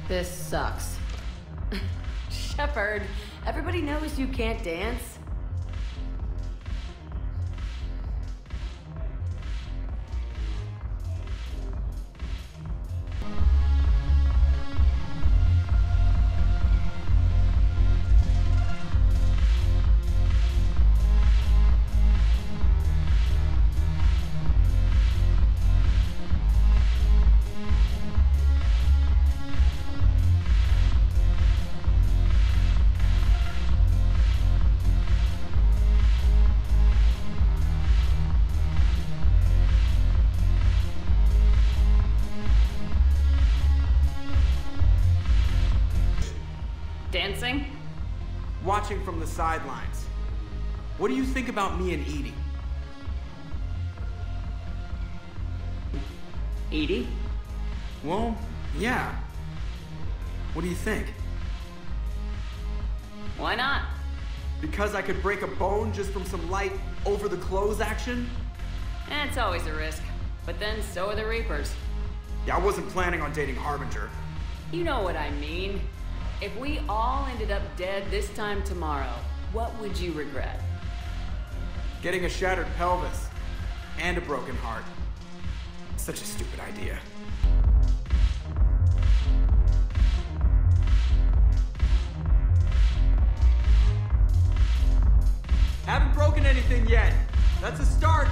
This sucks. Shepard, everybody knows you can't dance. Dancing? Watching from the sidelines. What do you think about me and EDI? EDI? Well, yeah. What do you think? Why not? Because I could break a bone just from some light over-the-clothes action? It's always a risk. But then so are the Reapers. Yeah, I wasn't planning on dating Harbinger. You know what I mean. If we all ended up dead this time tomorrow, what would you regret? Getting a shattered pelvis and a broken heart. Such a stupid idea. Haven't broken anything yet. That's a start.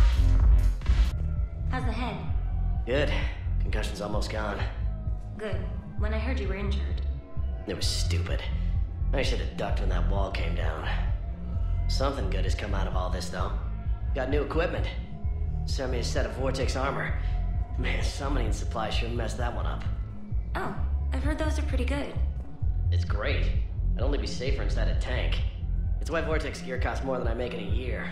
How's the head? Good. Concussion's almost gone. Good. When I heard you were injured. It was stupid. I should have ducked when that wall came down. Something good has come out of all this, though. Got new equipment. Sent me a set of Vortex armor. Man, summoning supply sure messed that one up. Oh, I've heard those are pretty good. It's great. I'd only be safer inside a tank. It's why Vortex gear costs more than I make in a year.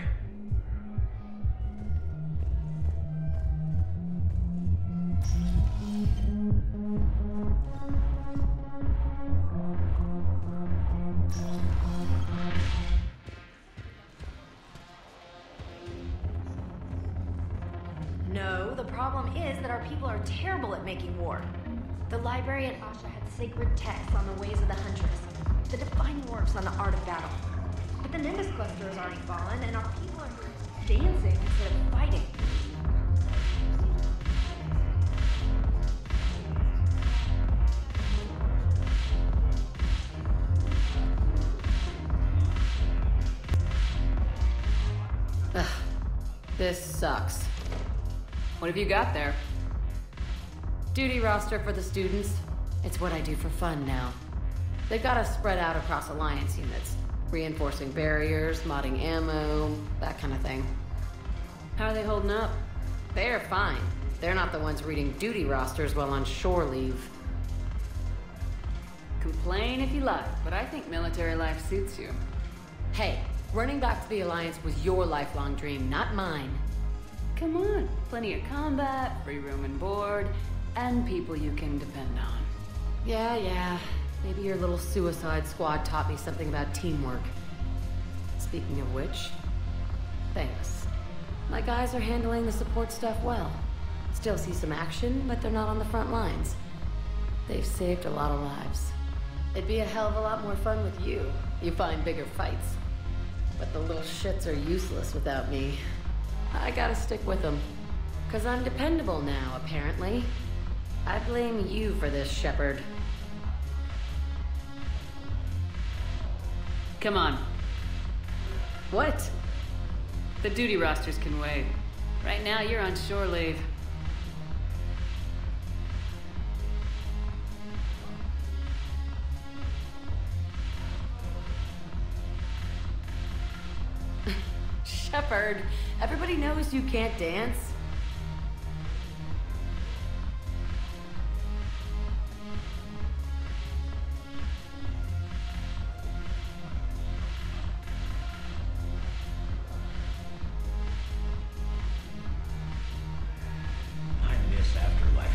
No, the problem is that our people are terrible at making war. The library at Asha had sacred texts on the ways of the Huntress, the defining works on the art of battle. But the Nimbus cluster has already fallen, and our people are dancing instead of fighting. Ugh, this sucks. What have you got there? Duty roster for the students. It's what I do for fun now. They've got us spread out across Alliance units, reinforcing barriers, modding ammo, that kind of thing. How are they holding up? They're fine. They're not the ones reading duty rosters while on shore leave. Complain if you like, but I think military life suits you. Hey, running back to the Alliance was your lifelong dream, not mine. Come on, plenty of combat, free room and board, and people you can depend on. Yeah, maybe your little suicide squad taught me something about teamwork. Speaking of which, thanks. My guys are handling the support stuff well. Still see some action, but they're not on the front lines. They've saved a lot of lives. It'd be a hell of a lot more fun with you. You find bigger fights. But the little shits are useless without me. I gotta stick with them. 'Cause I'm dependable now, apparently. I blame you for this, Shepard. Come on. What? The duty rosters can wait. Right now, you're on shore leave. Shepard, everybody knows you can't dance. I miss Afterlife.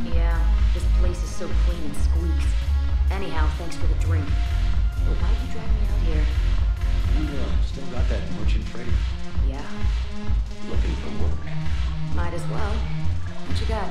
Yeah, this place is so clean and squeaks. Anyhow, thanks for the drink. But why'd you drag me out here? Still got that merchant trade. Yeah, Looking for work. might as well. What you got?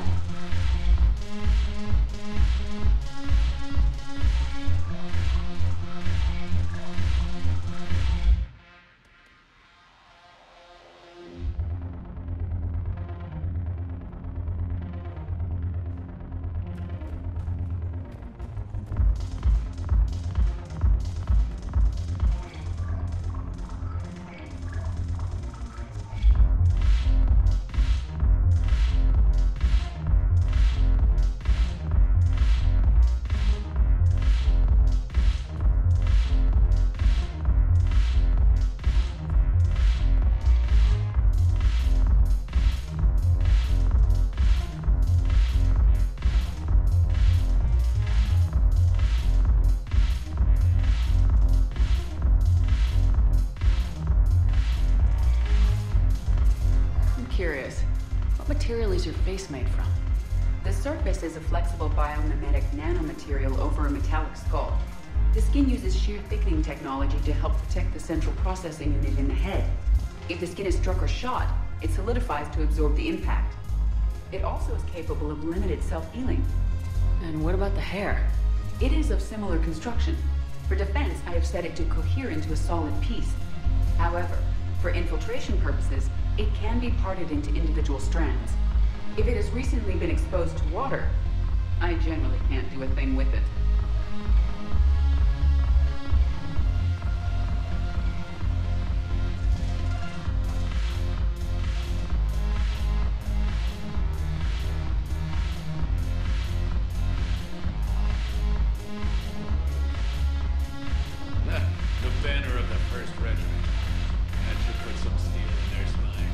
curious. What material is your face made from? The surface is a flexible biomimetic nanomaterial over a metallic skull. The skin uses shear thickening technology to help protect the central processing unit in the head. If the skin is struck or shot, it solidifies to absorb the impact. It also is capable of limited self-healing. And what about the hair? It is of similar construction. For defense, I have set it to cohere into a solid piece. However, for infiltration purposes, it can be parted into individual strands. If it has recently been exposed to water, I generally can't do a thing with it. The banner of the 1st Regiment. That should put some steel in their spine.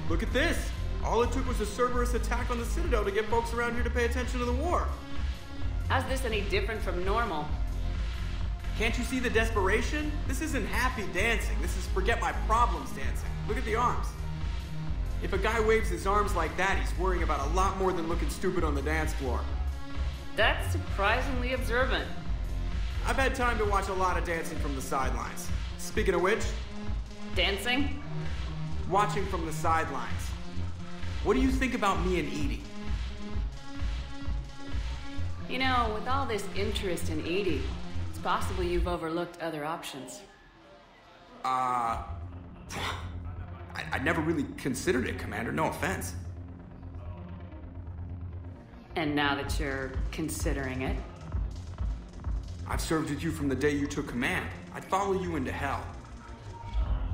Look at this! All it took was a Cerberus attack on the Citadel to get folks around here to pay attention to the war. How's this any different from normal? Can't you see the desperation? This isn't happy dancing. This is forget my problems dancing. Look at the arms. If a guy waves his arms like that, he's worrying about a lot more than looking stupid on the dance floor. That's surprisingly observant. I've had time to watch a lot of dancing from the sidelines. Speaking of which, Dancing? watching from the sidelines. What do you think about me and Edie? You know, with all this interest in EDI, it's possible you've overlooked other options. I never really considered it, Commander. No offense. And now that you're considering it, I've served with you from the day you took command. I'd follow you into hell.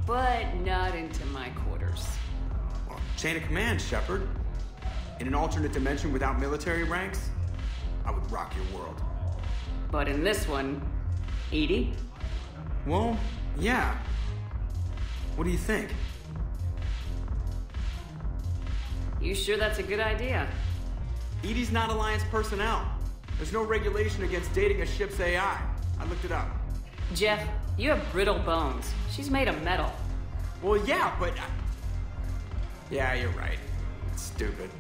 but not into my quarters. Well, chain of command, Shepard. In an alternate dimension without military ranks, I would rock your world. But in this one, EDI? Well, yeah. What do you think? You sure that's a good idea? EDI's not Alliance personnel. There's no regulation against dating a ship's AI. I looked it up. Jeff, you have brittle bones. She's made of metal. Well, yeah, but... Yeah, you're right. It's stupid.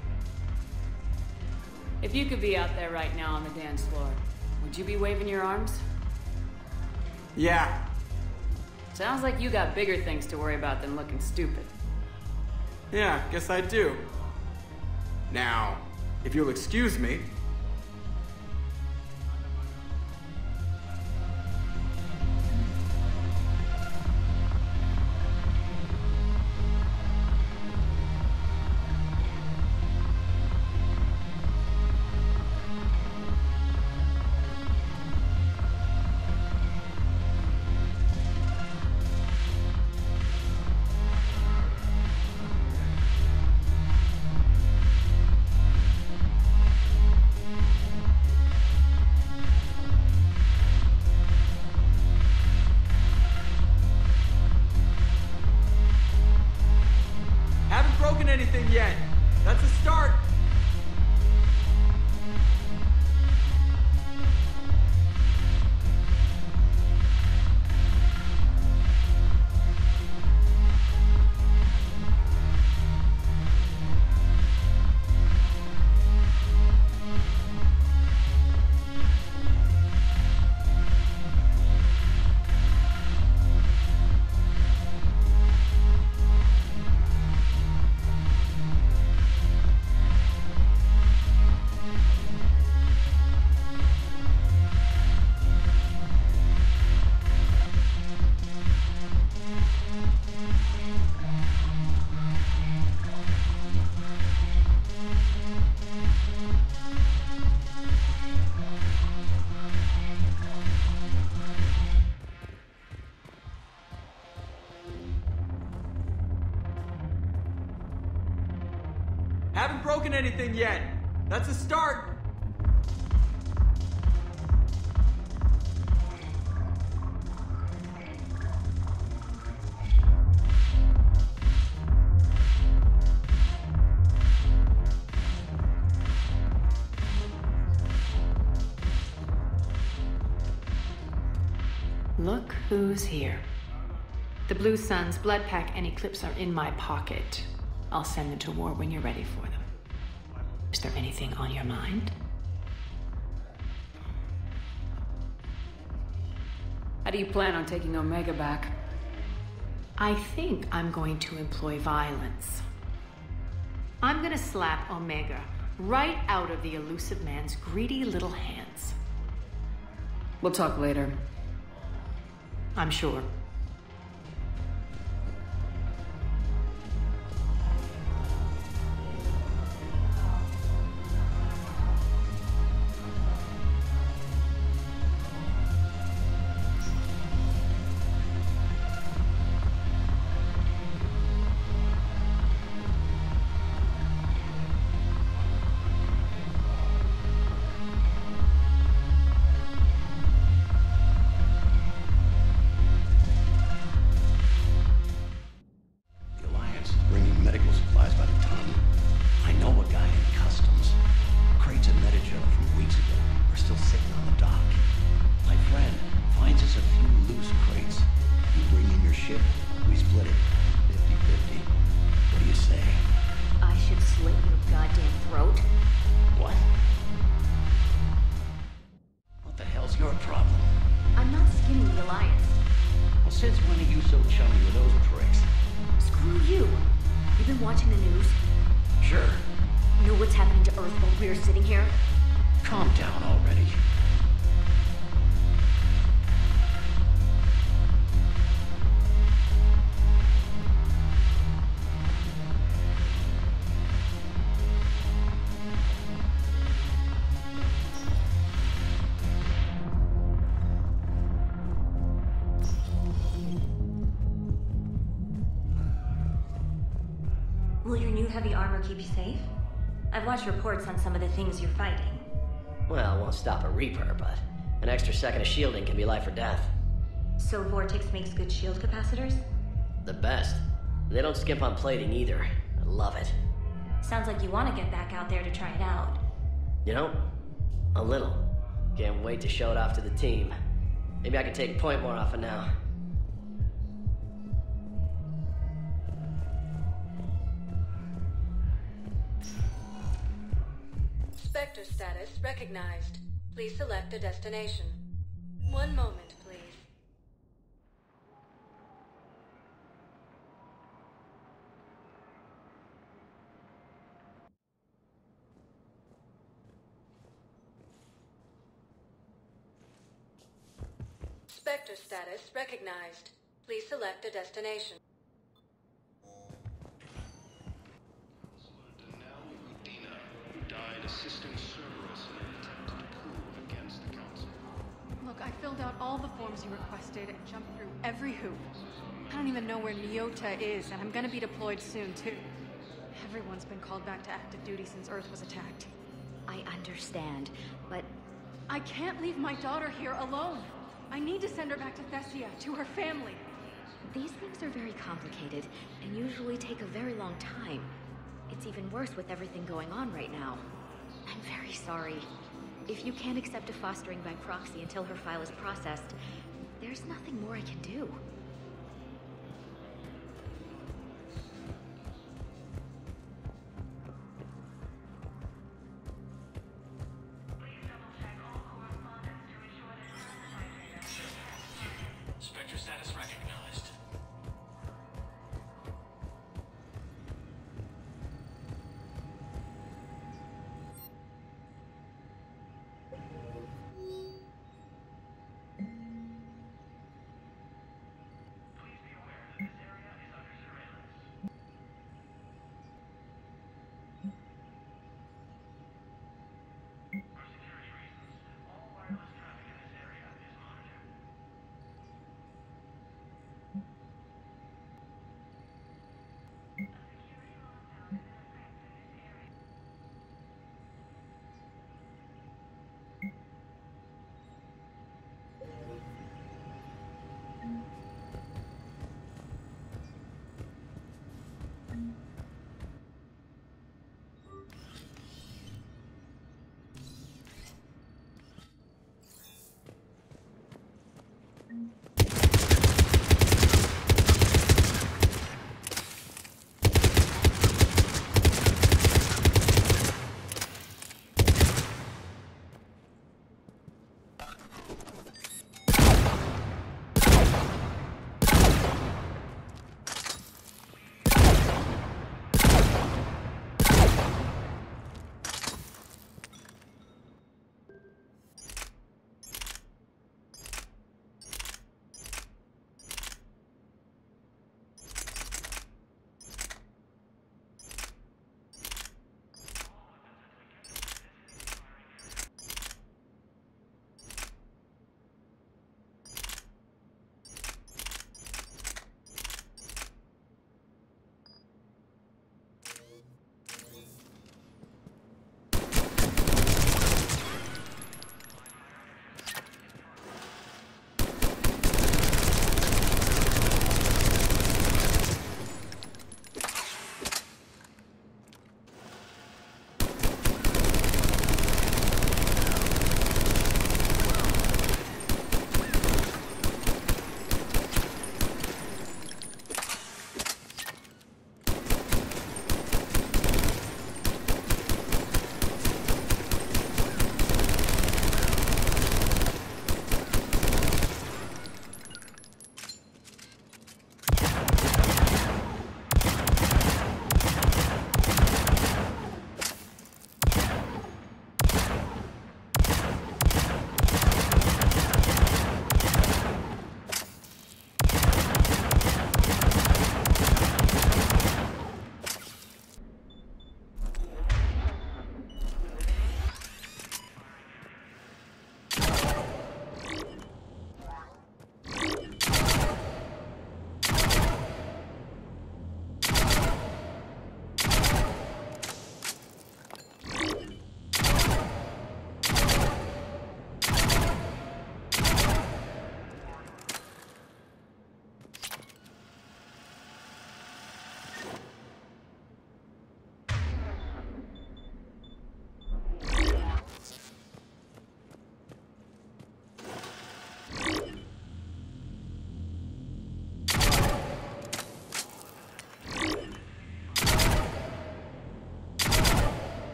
If you could be out there right now on the dance floor, would you be waving your arms? Yeah. Sounds like you got bigger things to worry about than looking stupid. Yeah, guess I do. Now, if you'll excuse me... anything yet. That's a start. Haven't broken anything yet. That's a start. Who's here? The Blue Suns, Blood Pack, and Eclipse are in my pocket. I'll send them to war when you're ready for them. Is there anything on your mind? How do you plan on taking Omega back? I think I'm going to employ violence. I'm gonna slap Omega right out of the elusive man's greedy little hands. We'll talk later. I'm sure. Will your new heavy armor keep you safe? I've watched reports on some of the things you're fighting. Well, it won't stop a Reaper, but an extra second of shielding can be life or death. So Vortex makes good shield capacitors? The best. They don't skimp on plating either. I love it. Sounds like you want to get back out there to try it out. You know, a little. Can't wait to show it off to the team. Maybe I can take point more often now. Spectre status recognized. Please select a destination. One moment, please. Spectre status recognized. Please select a destination. Died assisting Cerberus in an attempted coup against the Council. Look, I filled out all the forms you requested and jumped through every hoop. I don't even know where Nyota is, and I'm gonna be deployed soon, too. Everyone's been called back to active duty since Earth was attacked. I understand, but... I can't leave my daughter here alone. I need to send her back to Thessia, to her family. These things are very complicated, and usually take a very long time. It's even worse with everything going on right now. I'm very sorry. If you can't accept a fostering by proxy until her file is processed, there's nothing more I can do. Spectre status recognized.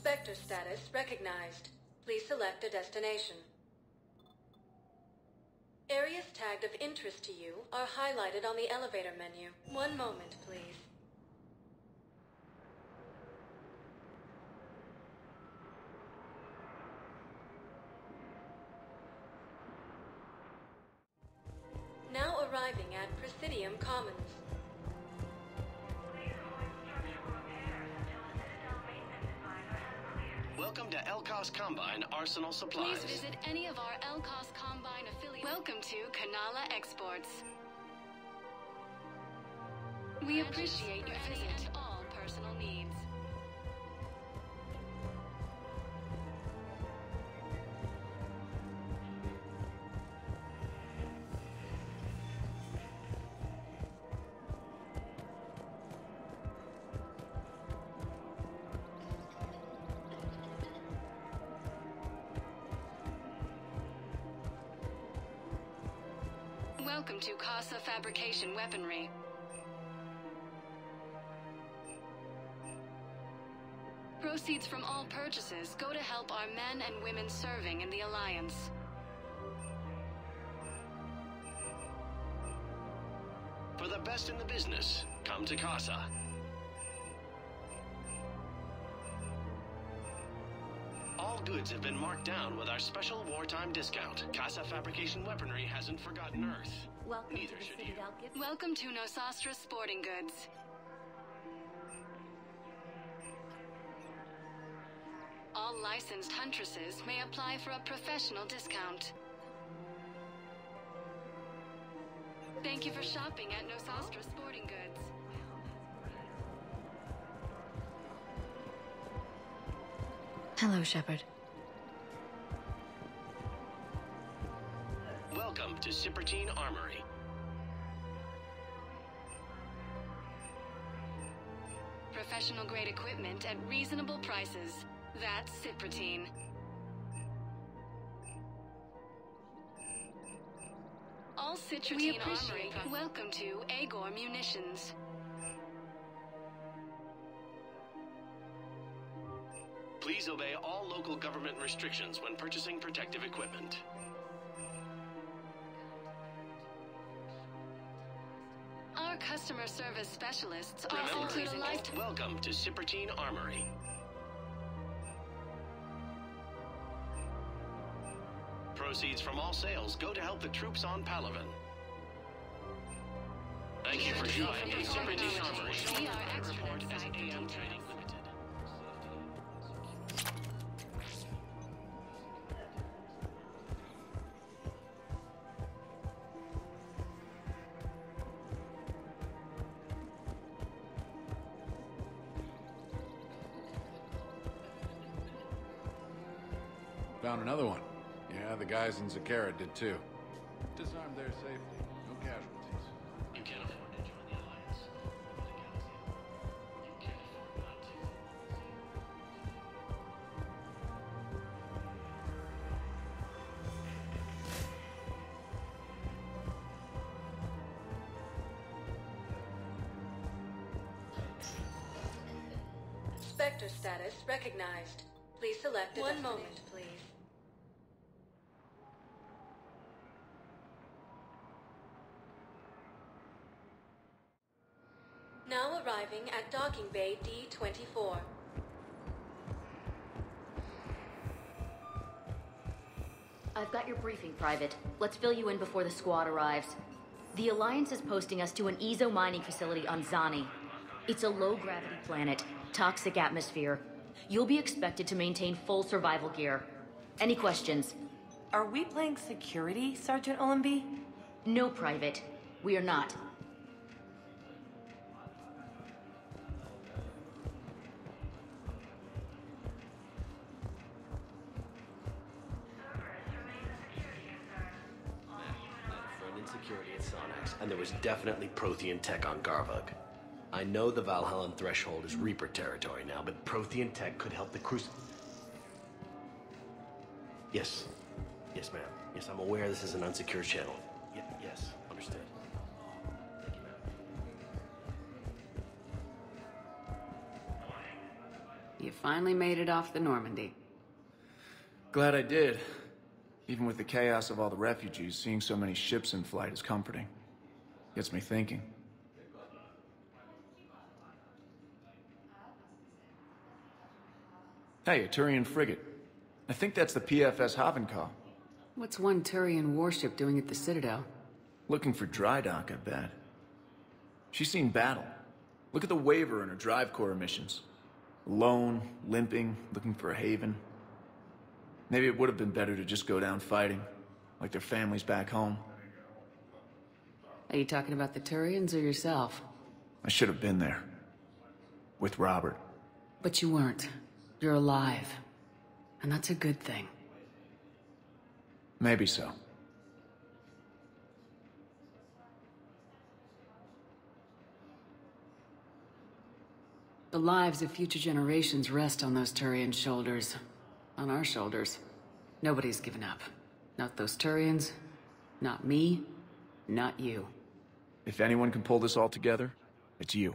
Spectre status recognized. Please select a destination. Areas tagged of interest to you are highlighted on the elevator menu. One moment, please. Now arriving at Presidium Commons. Welcome to Elcos Combine Arsenal Supplies. Please visit any of our Elcos Combine affiliates. Welcome to Kanala Exports. We appreciate your visit and all personal needs. Welcome to Casa Fabrication Weaponry. Proceeds from all purchases go to help our men and women serving in the Alliance. For the best in the business, come to Casa. All goods have been marked down with our special wartime discount. Casa Fabrication Weaponry hasn't forgotten Earth. Welcome Neither to the should you. Citadel gift. Welcome to Nosastra Sporting Goods. All licensed huntresses may apply for a professional discount. Thank you for shopping at Nosastra Sporting Goods. Hello, Shepard. Welcome to Citadel Armory. Professional grade equipment at reasonable prices. That's Citadel. All Citadel Armory. Welcome to Agor Munitions. Please obey all local government restrictions when purchasing protective equipment. Our customer service specialists also include a lifetime. Welcome to Citadel Armory. Proceeds from all sales go to help the troops on Palaven. Thank you for shopping at Citadel Armory. We are experts Report as at AM Trading Limited. Found another one. Yeah, the guys in Zakara did too. Disarmed there safely. No casualties. You can't afford to join the Alliance. The Galaxy. You can't afford not to. Spectre status recognized. Please select a destination. One moment, please. Now arriving at Docking Bay D-24. I've got your briefing, Private. Let's fill you in before the squad arrives. The Alliance is posting us to an Ezo mining facility on Zani. It's a low-gravity planet, toxic atmosphere. You'll be expected to maintain full survival gear. Any questions? Are we playing security, Sergeant Ullenby? No, Private. We are not. Insecurity at Sonax, and there was definitely Prothean tech on Garvug. I know the Valhallan threshold is Reaper territory now, but Prothean tech could help the Yes. Yes, ma'am. Yes, I'm aware this is an unsecured channel. Yes, understood. Thank you, ma'am. You finally made it off the Normandy. Glad I did. Even with the chaos of all the refugees, seeing so many ships in flight is comforting. Gets me thinking. Hey, a Turian frigate. I think that's the PFS Havenkaw. What's one Turian warship doing at the Citadel? Looking for dry dock, I bet. She's seen battle. Look at the waiver in her drive core emissions. Alone, limping, looking for a haven. Maybe it would have been better to just go down fighting, like their families back home. Are you talking about the Turians or yourself? I should have been there. With Robert. But you weren't. You're alive. And that's a good thing. Maybe so. The lives of future generations rest on those Turian shoulders. On our shoulders. Nobody's given up. Not those Turians, not me, not you. If anyone can pull this all together, it's you.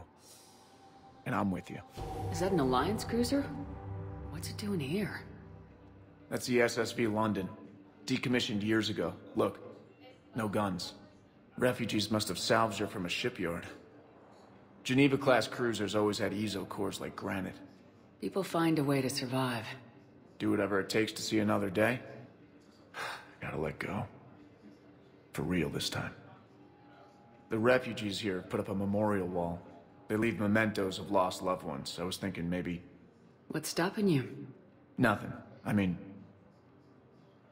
And I'm with you. Is that an Alliance cruiser? What's it doing here? That's the SSV London. Decommissioned years ago. Look, no guns. Refugees must have salvaged her from a shipyard. Geneva-class cruisers always had ezo cores like granite. People find a way to survive. Do whatever it takes to see another day. Gotta let go. For real this time. The refugees here have put up a memorial wall. They leave mementos of lost loved ones. I was thinking maybe... What's stopping you? Nothing. I mean...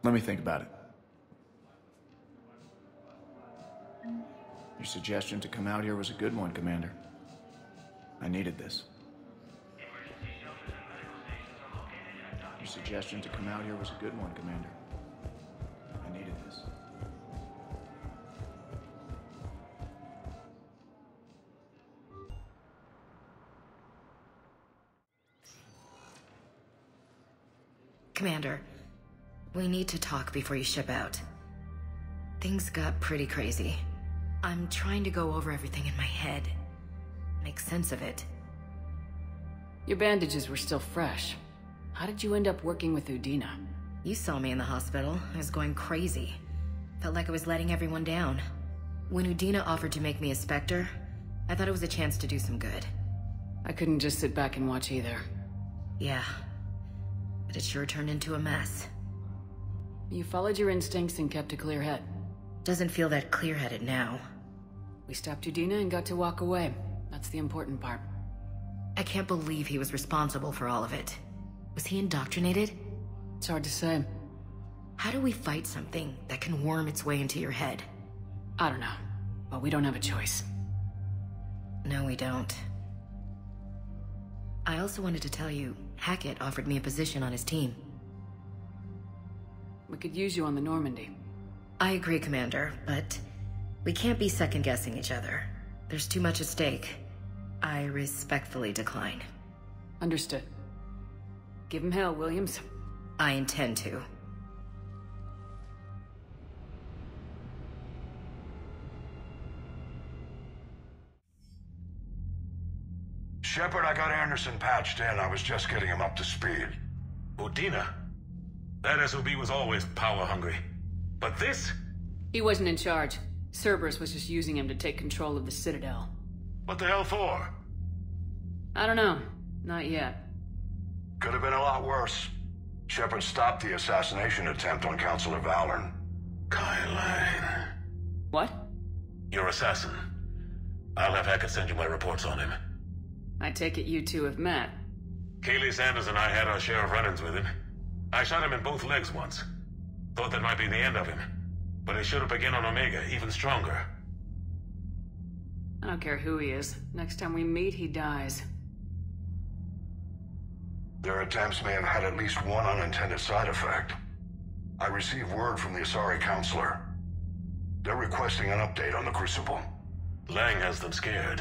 Let me think about it. Your suggestion to come out here was a good one, Commander. I needed this. Your suggestion to come out here was a good one, Commander. I needed this. Commander, we need to talk before you ship out. Things got pretty crazy. I'm trying to go over everything in my head. Make sense of it. Your bandages were still fresh. How did you end up working with Udina? You saw me in the hospital. I was going crazy. Felt like I was letting everyone down. When Udina offered to make me a Spectre, I thought it was a chance to do some good. I couldn't just sit back and watch either. Yeah. But it sure turned into a mess. You followed your instincts and kept a clear head. Doesn't feel that clear-headed now. We stopped Udina and got to walk away. That's the important part. I can't believe he was responsible for all of it. Was he indoctrinated? It's hard to say. How do we fight something that can worm its way into your head? I don't know, but we don't have a choice. No, we don't. I also wanted to tell you, Hackett offered me a position on his team. We could use you on the Normandy. I agree, Commander, but we can't be second-guessing each other. There's too much at stake. I respectfully decline. Understood. Give him hell, Williams. I intend to. Shepard, I got Anderson patched in. I was just getting him up to speed. Udina? That SOB was always power-hungry. But this? He wasn't in charge. Cerberus was just using him to take control of the Citadel. What the hell for? I don't know. Not yet. Could have been a lot worse. Shepard stopped the assassination attempt on Councilor Valorn. Kylan. What? Your assassin. I'll have Hackett send you my reports on him. I take it you two have met. Kaylee Sanders and I had our share of run-ins with him. I shot him in both legs once. Thought that might be the end of him. But he showed up again on Omega, even stronger. I don't care who he is. Next time we meet, he dies. Their attempts may have had at least one unintended side effect. I received word from the Asari Counselor. They're requesting an update on the Crucible. Lang has them scared.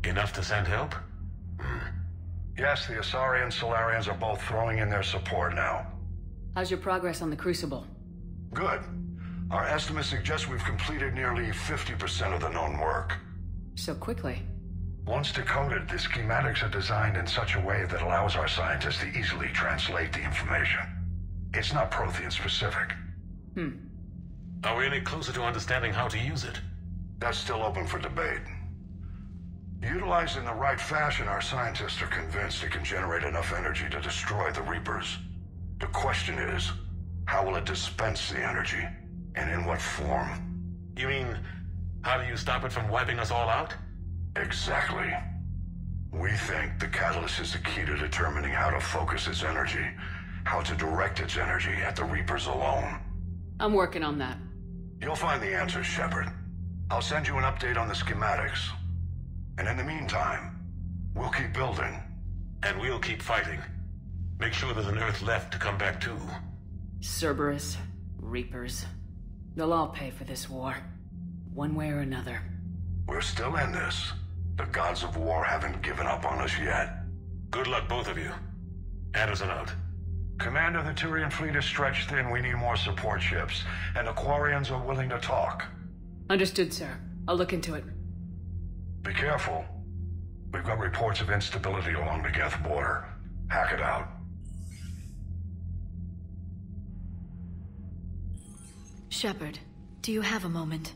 Enough to send help? Yes, the Asari and Solarians are both throwing in their support now. How's your progress on the Crucible? Good. Our estimates suggest we've completed nearly 50% of the known work. So quickly? Once decoded, the schematics are designed in such a way that allows our scientists to easily translate the information. It's not Prothean specific. Are we any closer to understanding how to use it? That's still open for debate. Utilized in the right fashion, our scientists are convinced it can generate enough energy to destroy the Reapers. The question is, how will it dispense the energy? And in what form? You mean, how do you stop it from wiping us all out? Exactly. We think the catalyst is the key to determining how to focus its energy, how to direct its energy at the Reapers alone. I'm working on that. You'll find the answers, Shepard. I'll send you an update on the schematics. And in the meantime, we'll keep building. And we'll keep fighting. Make sure there's an Earth left to come back to. Cerberus, Reapers. They'll all pay for this war. One way or another. We're still in this. The gods of war haven't given up on us yet. Good luck, both of you. Anderson out. Commander, the Turian fleet is stretched thin. We need more support ships. And the Quarians are willing to talk. Understood, sir. I'll look into it. Be careful. We've got reports of instability along the Geth border. Hack it out. Shepard, do you have a moment?